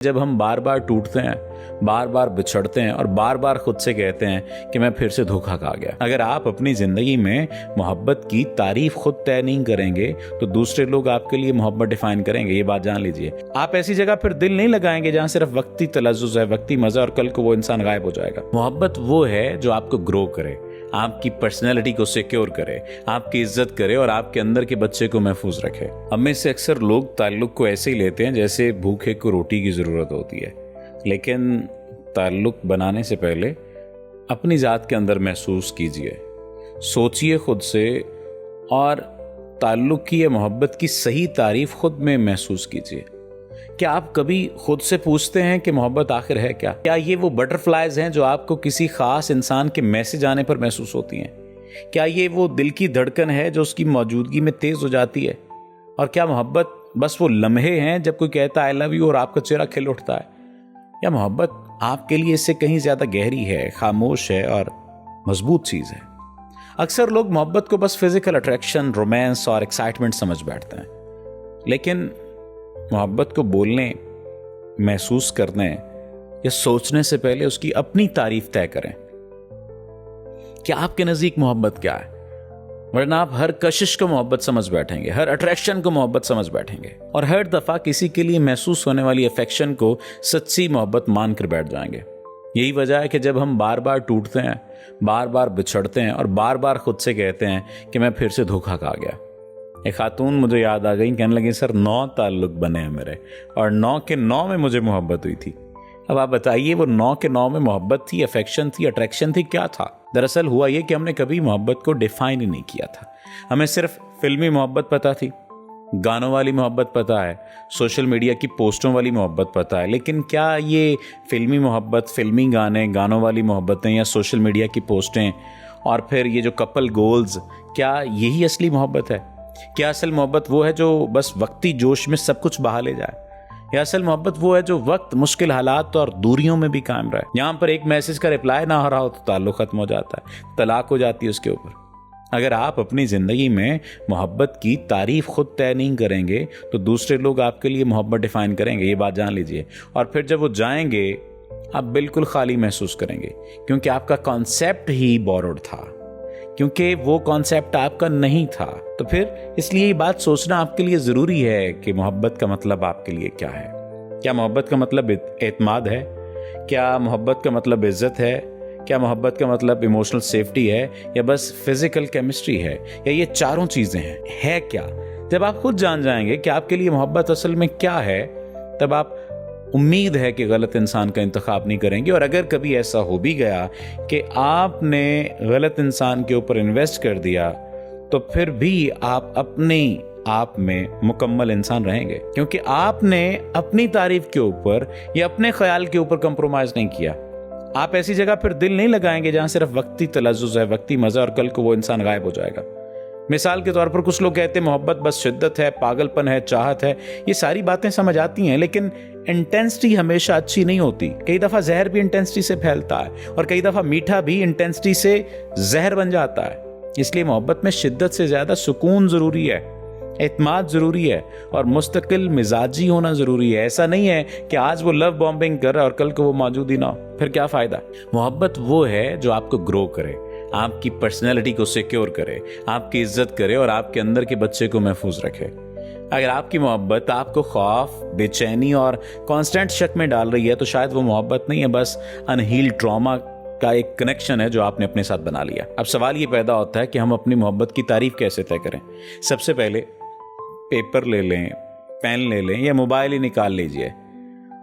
जब हम बार बार टूटते हैं, बार बार बिछड़ते हैं और बार बार खुद से कहते हैं कि मैं फिर से धोखा खा गया। अगर आप अपनी जिंदगी में मोहब्बत की तारीफ खुद तय नहीं करेंगे तो दूसरे लोग आपके लिए मोहब्बत डिफाइन करेंगे। ये बात जान लीजिए। आप ऐसी जगह फिर दिल नहीं लगाएंगे जहां सिर्फ वक्ती तलज्जुज़ है, वक्ती मजा, और कल को वो इंसान गायब हो जाएगा। मोहब्बत वो है जो आपको ग्रो करे, आपकी पर्सनैलिटी को सिक्योर करे, आपकी इज्जत करे और आपके अंदर के बच्चे को महफूज रखे। हम में से अक्सर लोग ताल्लुक को ऐसे ही लेते हैं जैसे भूखे को रोटी की जरूरत होती है, लेकिन ताल्लुक बनाने से पहले अपनी जात के अंदर महसूस कीजिए, सोचिए खुद से, और ताल्लुक की या मोहब्बत की सही तारीफ खुद में महसूस कीजिए। क्या आप कभी खुद से पूछते हैं कि मोहब्बत आखिर है क्या? क्या ये वो बटरफ्लाइज हैं जो आपको किसी खास इंसान के मैसेज आने पर महसूस होती हैं? क्या ये वो दिल की धड़कन है जो उसकी मौजूदगी में तेज हो जाती है? और क्या मोहब्बत बस वो लम्हे हैं जब कोई कहता है आई लव यू और आपका चेहरा खिल उठता है? या मोहब्बत आपके लिए इससे कहीं ज्यादा गहरी है, खामोश है और मजबूत चीज है? अक्सर लोग मोहब्बत को बस फिजिकल अट्रैक्शन, रोमांस और एक्साइटमेंट समझ बैठते हैं, लेकिन मोहब्बत को बोलने, महसूस करने या सोचने से पहले उसकी अपनी तारीफ तय करें। क्या आपके नजदीक मोहब्बत क्या है? वरना आप हर कशिश को मोहब्बत समझ बैठेंगे, हर अट्रैक्शन को मोहब्बत समझ बैठेंगे और हर दफा किसी के लिए महसूस होने वाली अफेक्शन को सच्ची मोहब्बत मानकर बैठ जाएंगे। यही वजह है कि जब हम बार बार टूटते हैं, बार बार बिछड़ते हैं और बार बार खुद से कहते हैं कि मैं फिर से धोखा खा गया। एक खातून मुझे याद आ गई, कहने लगी सर 9 ताल्लुक बने हैं मेरे और 9 के 9 में मुझे मोहब्बत हुई थी। अब आप बताइए वो 9 के 9 में मोहब्बत थी, अफेक्शन थी, अट्रैक्शन थी, क्या था? दरअसल हुआ ये कि हमने कभी मोहब्बत को डिफाइन ही नहीं किया था। हमें सिर्फ फिल्मी मोहब्बत पता थी, गानों वाली मोहब्बत पता है, सोशल मीडिया की पोस्टों वाली मोहब्बत पता है, लेकिन क्या ये फिल्मी मोहब्बत, फिल्मी गाने, गानों वाली मोहब्बतें या सोशल मीडिया की पोस्टें और फिर ये जो कपल गोल्स, क्या यही असली मोहब्बत है? क्या असल मोहब्बत वो है जो बस वक्ती जोश में सब कुछ बहा ले जाए, या असल मोहब्बत वो है जो वक्त, मुश्किल हालात और दूरियों में भी कायम रहे? यहां पर एक मैसेज का रिप्लाई ना हो रहा हो तो ताल्लुक खत्म हो जाता है, तलाक हो जाती है उसके ऊपर। अगर आप अपनी जिंदगी में मोहब्बत की तारीफ खुद तय नहीं करेंगे तो दूसरे लोग आपके लिए मोहब्बत डिफाइन करेंगे। ये बात जान लीजिए। और फिर जब वो जाएंगे आप बिल्कुल खाली महसूस करेंगे, क्योंकि आपका कॉन्सेप्ट ही बोरोड था, क्योंकि वो कॉन्सेप्ट आपका नहीं था। तो फिर इसलिए ये बात सोचना आपके लिए जरूरी है कि मोहब्बत का मतलब आपके लिए क्या है। क्या मोहब्बत का मतलब एतमाद है? क्या मोहब्बत का मतलब इज्जत है? क्या मोहब्बत का मतलब इमोशनल सेफ्टी है, या बस फिजिकल केमिस्ट्री है, या ये चारों चीजें हैं? है क्या? जब आप खुद जान जाएंगे कि आपके लिए मोहब्बत असल में क्या है, तब आप उम्मीद है कि गलत इंसान का इंतखाब नहीं करेंगे। और अगर कभी ऐसा हो भी गया कि आपने गलत इंसान के ऊपर इन्वेस्ट कर दिया तो फिर भी आप अपने आप में मुकम्मल इंसान रहेंगे, क्योंकि आपने अपनी तारीफ के ऊपर या अपने ख्याल के ऊपर कंप्रोमाइज नहीं किया। आप ऐसी जगह फिर दिल नहीं लगाएंगे जहां सिर्फ वक्ती तलज्जुज़ है, वक्ती मजा, और कल को वो इंसान गायब हो जाएगा। मिसाल के तौर पर कुछ लोग कहते हैं मोहब्बत बस शिद्दत है, पागलपन है, चाहत है। ये सारी बातें समझ आती हैं, लेकिन इंटेंसिटी हमेशा अच्छी नहीं होती। कई दफा जहर भी इंटेंसिटी से फैलता है और कई दफा मीठा भी इंटेंसिटी से जहर बन जाता है। इसलिए मोहब्बत में शिद्दत से ज्यादा सुकून जरूरी है, एतमाद जरूरी है और मुस्तकिल मिजाजी होना जरूरी है। ऐसा नहीं है कि आज वो लव बॉम्बिंग कर रहा है और कल को वो मौजूद ही ना हो, फिर क्या फायदा? मोहब्बत वो है जो आपको ग्रो करे, आपकी पर्सनैलिटी को सिक्योर करे, आपकी इज्जत करे और आपके अंदर के बच्चे को महफूज रखे। अगर आपकी मोहब्बत आपको खौफ, बेचैनी और कांस्टेंट शक में डाल रही है तो शायद वो मोहब्बत नहीं है, बस अनहील्ड ट्रॉमा का एक कनेक्शन है जो आपने अपने साथ बना लिया। अब सवाल ये पैदा होता है कि हम अपनी मोहब्बत की तारीफ कैसे तय करें। सबसे पहले पेपर ले लें, पेन ले लें या मोबाइल ही निकाल लीजिए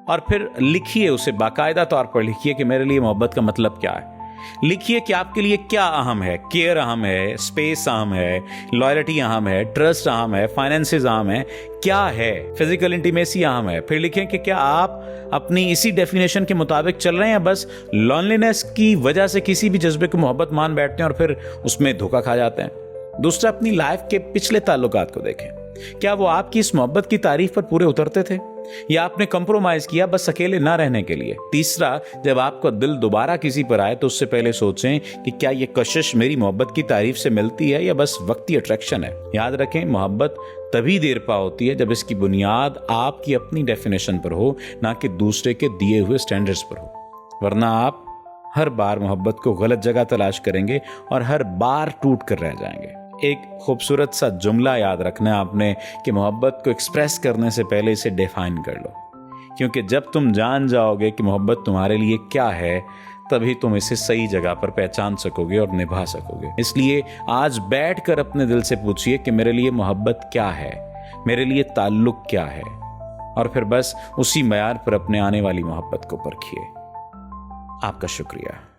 और फिर लिखिए, उसे बाकायदा तौर पर लिखिए कि मेरे लिए मोहब्बत का मतलब क्या है। लिखिए कि आपके लिए क्या अहम है। केयर अहम है, स्पेस अहम है, लॉयल्टी अहम है, ट्रस्ट अहम है, फाइनेंसेस अहम है, क्या है, फिजिकल इंटीमेसी अहम है। फिर लिखें कि क्या आप अपनी इसी डेफिनेशन के मुताबिक चल रहे हैं, बस लॉनलीनेस की वजह से किसी भी जज्बे को मोहब्बत मान बैठते हैं और फिर उसमें धोखा खा जाते हैं। दूसरा, अपनी लाइफ के पिछले ताल्लुकात को देखें। क्या वो आपकी इस मोहब्बत की तारीफ पर पूरे उतरते थे? या आपने कंप्रोमाइज किया बस अकेले ना रहने के लिए। तीसरा, जब आपका दिल दोबारा किसी पर आए तो उससे पहले सोचें कि क्या ये कशिश मेरी मोहब्बत की तारीफ से मिलती है या बस वक्ती अट्रैक्शन है। याद रखें, मोहब्बत तभी देर पा होती है जब इसकी बुनियाद आपकी अपनी डेफिनेशन पर हो, ना कि दूसरे के दिए हुए स्टैंडर्ड्स पर हो। वरना आप हर बार मोहब्बत को गलत जगह तलाश करेंगे और हर बार टूट कर रह जाएंगे। एक खूबसूरत सा जुमला याद रखना है आपने कि मोहब्बत को एक्सप्रेस करने से पहले इसे डिफाइन कर लो, क्योंकि जब तुम जान जाओगे कि मोहब्बत तुम्हारे लिए क्या है, तभी तुम इसे सही जगह पर पहचान सकोगे और निभा सकोगे। इसलिए आज बैठकर अपने दिल से पूछिए कि मेरे लिए मोहब्बत क्या है, मेरे लिए ताल्लुक क्या है, और फिर बस उसी मयार पर अपने आने वाली मोहब्बत को परखिए। आपका शुक्रिया।